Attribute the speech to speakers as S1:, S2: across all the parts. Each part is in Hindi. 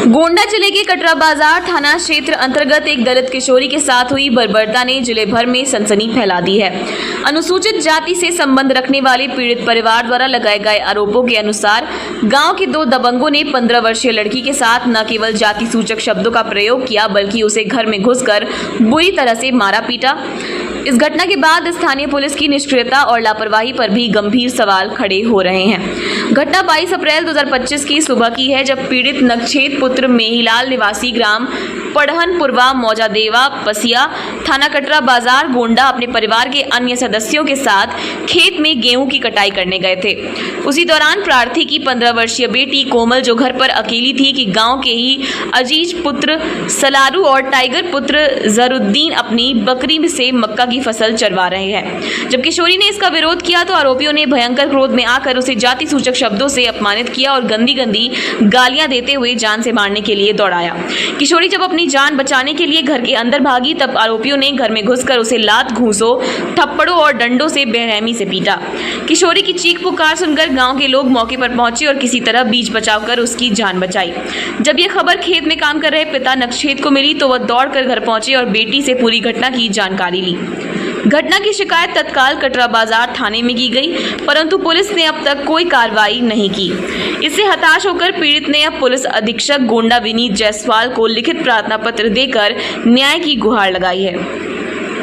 S1: गोंडा जिले के कटरा बाजार थाना क्षेत्र अंतर्गत एक दलित किशोरी के साथ हुई बर्बरता ने जिले भर में सनसनी फैला दी है। अनुसूचित जाति से संबंध रखने वाले पीड़ित परिवार द्वारा लगाए गए आरोपों के अनुसार गांव के दो दबंगों ने 15 वर्षीय लड़की के साथ न केवल जाति सूचक शब्दों का प्रयोग किया बल्कि उसे घर में घुसकर बुरी तरह से मारा पीटा। इस घटना के बाद स्थानीय पुलिस की निष्क्रियता और लापरवाही पर भी गंभीर सवाल खड़े हो रहे हैं। घटना 22 अप्रैल 2025 की सुबह की है, जब पीड़ित नक्षेत पुत्र मेहीलाल निवासी ग्राम पढ़हनपुरवा मौजादेवा पसिया थाना कटरा बाजार गोंडा अपने परिवार के अन्य सदस्यों के साथ खेत में गेहूं की कटाई करने गए थे। उसी दौरान प्रार्थी की 15 वर्षीय बेटी कोमल, जो घर पर अकेली थी, कि गांव के ही अजीज पुत्र सलारू और टाइगर पुत्र जरुद्दीन अपनी बकरी से मक्का की फसल चरवा रहे हैं। जब किशोरी ने इसका विरोध किया तो आरोपियों ने भयंकर क्रोध में आकर उसे जाति सूचक शब्दों से अपमानित किया और गंदी गंदी गालियां देते हुए जान से मारने के लिए दौड़ाया। किशोरी जब अपनी जान बचाने के लिए घर के अंदर भागी, तब आरोपियों ने घर में घुसकर उसे लात, घूंसों, थप्पड़ों और डंडों से बेरहमी से पीटा। किशोरी की चीख पुकार सुनकर गांव के लोग मौके पर पहुंचे और किसी तरह बीच बचाव कर उसकी जान बचाई। जब यह खबर खेत में काम कर रहे पिता नक्षेत को मिली तो वह दौड़कर घर पहुंचे और बेटी से पूरी घटना की जानकारी ली। घटना की शिकायत तत्काल कटरा बाजार थाने में की गई, परंतु पुलिस ने अब तक कोई कार्रवाई नहीं की। इससे हताश होकर पीड़ित ने अब पुलिस अधीक्षक गोंडा विनीत जायसवाल को लिखित प्रार्थना पत्र देकर न्याय की गुहार लगाई है।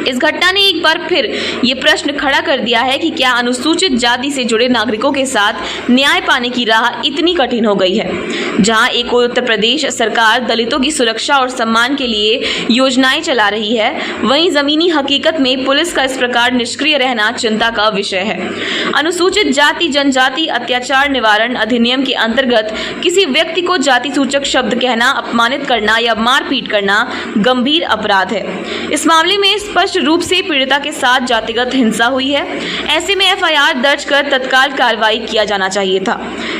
S1: इस घटना ने एक बार फिर ये प्रश्न खड़ा कर दिया है कि क्या अनुसूचित जाति से जुड़े नागरिकों के साथ न्याय पाने की राह इतनी कठिन हो गई है। जहां एक ओर उत्तर प्रदेश सरकार दलितों की सुरक्षा और सम्मान के लिए योजनाएं चला रही है, वहीं जमीनी हकीकत में पुलिस का इस प्रकार निष्क्रिय रहना चिंता का विषय है। अनुसूचित जाति जनजाति अत्याचार निवारण अधिनियम के अंतर्गत किसी व्यक्ति को जाति सूचक शब्द कहना, अपमानित करना या मारपीट करना गंभीर अपराध है। इस मामले में स्पष्ट रूप से पीड़िता के साथ जातिगत हिंसा हुई है। ऐसे में एफआईआर दर्ज कर तत्काल कार्रवाई किया जाना चाहिए था।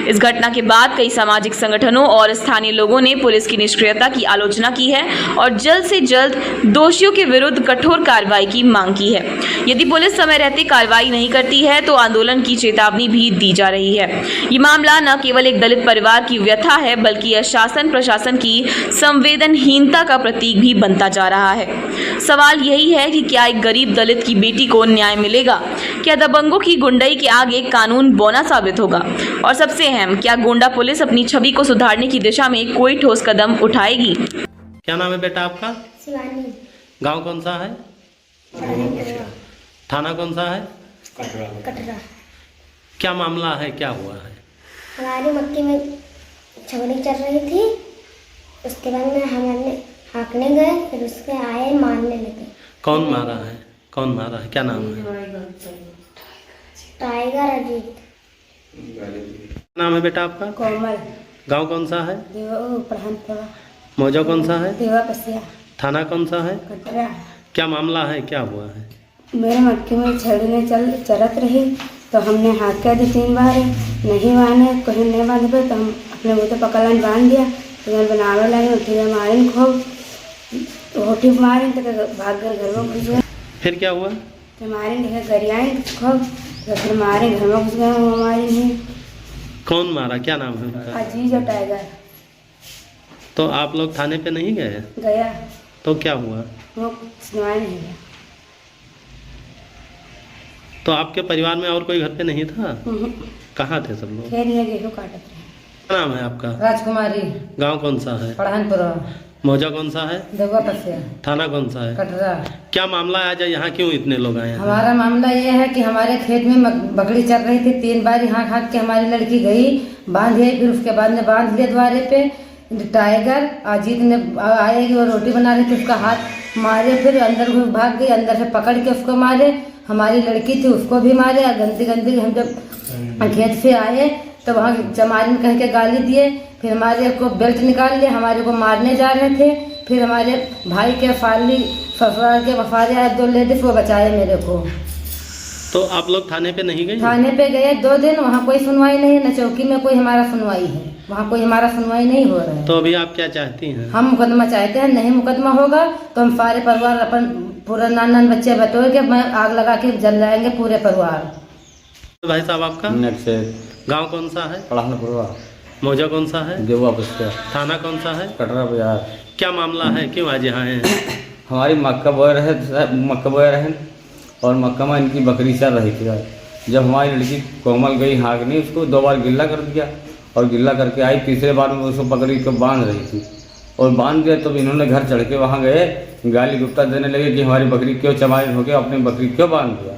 S1: इस घटना के बाद कई सामाजिक संगठनों और स्थानीय लोगों ने पुलिस की निष्क्रियता की आलोचना की है और जल्द से जल्द दोषियों के विरुद्ध कठोर कार्रवाई की मांग की है। यदि पुलिस समय रहते कार्रवाई नहीं करती है तो आंदोलन की चेतावनी भी दी जा रही है। ये मामला न केवल एक दलित परिवार की व्यथा है, बल्कि यह शासन प्रशासन की संवेदनहीनता का प्रतीक भी बनता जा रहा है। सवाल यही है कि क्या एक गरीब दलित की बेटी को न्याय मिलेगा? क्या दबंगों की गुंडाई के आगे कानून बौना साबित होगा? और सबसे अहम, क्या गोंडा पुलिस अपनी छवि को सुधारने की दिशा में कोई ठोस कदम उठाएगी?
S2: क्या नाम है बेटा आपका?
S3: शिवानी।
S2: गांव कौन सा है? थाना कौन सा है?
S3: कटरा।
S2: क्या मामला है, क्या हुआ है?
S3: हमारी मक्की में छवनी चल रही थी, उसके बाद में हमने हाँकने गए, फिर उसके आए मारने लगे।
S2: कौन मारा है? कौन मारा है? क्या नाम है?
S3: टाइगर अजीत।
S2: नाम है बेटा आपका?
S4: कोमल।
S2: गांव कौन सा है?
S4: पढ़हनपुरवा।
S2: मौजा कौन सा है?
S4: देवा पसिया।
S2: थाना कौन सा है?
S4: कटरा।
S2: क्या मामला है, क्या हुआ है?
S4: मेरे मक्की में छड़ने चलत रही तो हमने हाथ कर दी 3 बार, नहीं माने, कहीं नहीं बांध पे तो हम अपने मुँह तो पकड़न बांध दिया, तो बनावे लगे, फिर मारे खूब, होठी मारे तो भाग कर घर में घुस गए।
S2: फिर क्या हुआ?
S4: तो मारे देखे गरियाएँ खूब, तो फिर मारे घर में घुस गए, हमारे नहीं।
S2: कौन मारा, क्या नाम है उनका?
S4: अजीज और टाइगर।
S2: तो आप लोग थाने पे नहीं गए?
S4: गया
S2: तो क्या हुआ?
S4: वो सुनवाई नहीं गया।
S2: तो आपके परिवार में और कोई घर पे नहीं था? कहाँ थे सब लोग?
S4: फिर ये गेहूँ काटत रहे।
S2: क्या नाम है आपका?
S5: राजकुमारी।
S2: गांव कौन सा है?
S5: पढ़हनपुरवा।
S2: मौजा कौन सा है?
S5: देवा पसिया।
S2: थाना कौन सा है?
S5: कटरा।
S2: क्या मामला है आज यहाँ, क्यों इतने लोग आए हैं?
S5: हमारा मामला ये है कि हमारे खेत में बकरी चल रही थी, 3 बार हाँक के हमारी लड़की गई, बांध गई, फिर उसके बाद में बांध लिया द्वारे पे। टाइगर अजीत ने आएगी और रोटी बना रही थी, उसका हाथ मारे, फिर अंदर भाग गई, अंदर से पकड़ के उसको मारे। हमारी लड़की थी, उसको भी मारे। गंदी गंदी हम जब खेत से आए तो वहाँ चमारी में कह के गाली दिए, फिर हमारे को बेल्ट निकाल लिया, हमारे को मारने जा रहे थे। फिर हमारे भाई के फाली ससुराल के वफादे आए 2 लेडीज, वो बचाए मेरे को।
S2: तो आप लोग थाने पे नहीं गए?
S5: थाने पे गए 2 दिन, वहाँ कोई सुनवाई नहीं है, न चौकी में कोई हमारा सुनवाई है, वहाँ कोई हमारा सुनवाई नहीं हो रहा है।
S2: तो अभी आप क्या चाहती हैं?
S5: हम मुकदमा चाहते हैं, नहीं मुकदमा होगा तो हम सारे परिवार अपन पूरा नान बच्चे बटोर के मैं आग लगा के जल जाएंगे पूरे परिवार।
S2: भाई साहब आपका?
S6: नक्षेत।
S2: गांव कौन सा है?
S6: पढ़हनपुरवा।
S2: मौजा कौन सा है?
S6: देवा बस्ता
S2: थाना कौन सा है?
S6: कटरा बाजार।
S2: क्या मामला है, क्यों आज यहाँ हैं?
S6: हमारी मक्का बोए रहे और मक्का में इनकी बकरी चल रही थी। जब हमारी लड़की कोमल गई हाँकने, उसको 2 बार गिल्ला कर दिया और गिल्ला करके आई। तीसरे बार में उसको पकड़ी को बांध रही थी और बांध दिया। तो इन्होंने घर चढ़ के वहाँ गए, गाली गुप्ता देने लगे कि हमारी बकरी क्यों चमारिन हो गया, अपनी बकरी क्यों बांध दिया।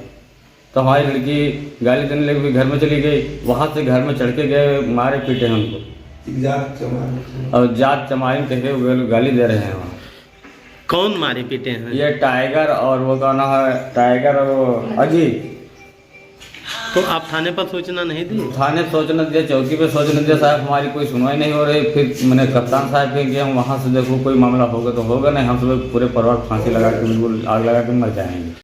S6: तो हमारी लड़की गाली देने लगी, घर में चली गई। वहाँ से घर में चढ़ के गए, मारे पीटे हैं उनको और जात चमारिन कह के गाली दे रहे हैं वहाँ।
S2: कौन मारे पीटे हैं?
S6: ये टाइगर और वो का नाम है टाइगर और वो अजीत।
S2: तो आप थाने पर सूचना नहीं दी?
S6: थाने सूचना दिया, चौकी पे सूचना दिया, साहब हमारी कोई सुनवाई नहीं हो रही। फिर मैंने कप्तान साहब के गया, वहाँ से देखो कोई मामला होगा तो होगा, नहीं हम सब पूरे परिवार फांसी लगा के बिल्कुल आग लगा के मर जाएंगे।